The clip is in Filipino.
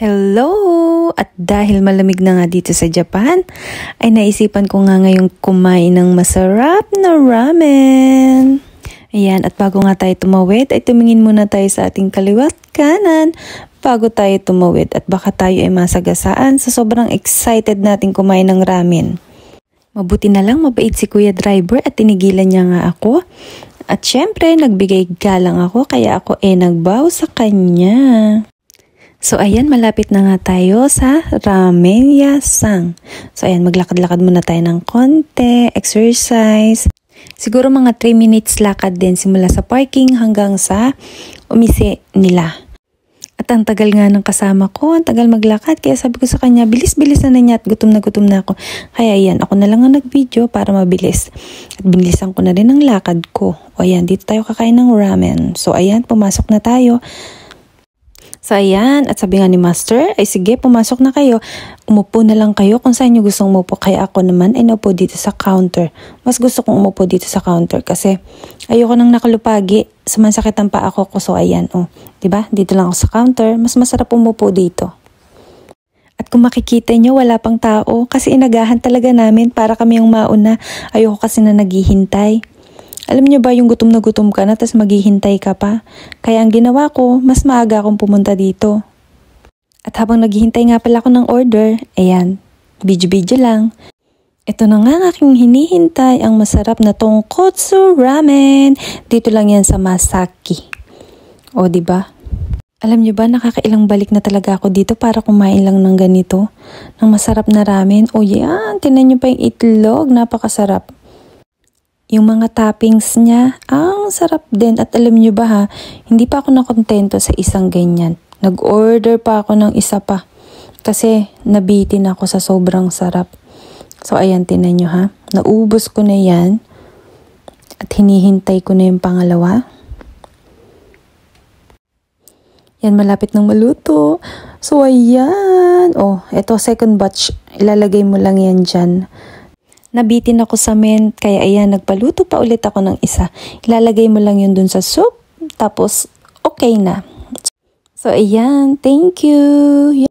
Hello! At dahil malamig na nga dito sa Japan, ay naisipan ko nga ngayong kumain ng masarap na ramen. Ayan, at bago nga tayo tumawid, ay tumingin muna tayo sa ating kaliwat kanan bago tayo tumawid at baka tayo ay masagasaan sa sobrang excited nating kumain ng ramen. Mabuti na lang mabait si Kuya Driver at tinigilan niya nga ako. At syempre, nagbigay galang ako kaya ako nagbaw sa kanya. So ayan, malapit na nga tayo sa Ramen-ya-san. So ayan, maglakad-lakad muna tayo ng konti, exercise. Siguro mga 3 minutes lakad din simula sa parking hanggang sa umise nila. At ang tagal nga ng kasama ko, ang tagal maglakad. Kaya sabi ko sa kanya, bilis-bilis na niya at gutom na ako. Kaya ayan, ako na lang ang nag-video para mabilis. At binilisan ko na rin ang lakad ko. O ayan, dito tayo kakain ng ramen. So ayan, pumasok na tayo. So ayan, at sabi nga ni Master, ay sige, pumasok na kayo. Umupo na lang kayo kung saan nyo gustong umupo. Kaya ako naman ay naupo dito sa counter. Mas gusto kong umupo dito sa counter kasi ayoko nang nakalupagi. Sumasakit ang paa ko. So ayan, diba? Dito lang ako sa counter. Mas masarap umupo dito. At kung makikita nyo, wala pang tao. Kasi inagahan talaga namin para kami yung mauna. Ayoko kasi na naghihintay. Alam niyo ba yung gutom na gutom ka na tapos maghihintay ka pa? Kaya ang ginawa ko, mas maaga akong pumunta dito. At habang naghihintay nga pala ako ng order, ayan, video lang. Ito na nga ang aking hinihintay, ang masarap na tonkotsu ramen. Dito lang yan sa Masaki. O diba? Alam niyo ba, nakakailang balik na talaga ako dito para kumain lang ng ganito. Ng masarap na ramen. O yan, tinan niyo pa yung itlog, napakasarap. Yung mga toppings niya, ang sarap din. At alam niyo ba ha, hindi pa ako nakontento sa isang ganyan. Nag-order pa ako ng isa pa. Kasi nabitin ako sa sobrang sarap. So ayan, tinan niyo ha. Naubos ko na yan. At hinihintay ko na yung pangalawa. Yan, malapit ng maluto. So ayan. Ito second batch. Ilalagay mo lang yan dyan. Nabitin ako sa mint, kaya ayan, nagpaluto pa ulit ako ng isa. Ilalagay mo lang yun dun sa soup, tapos okay na. So ayan, thank you!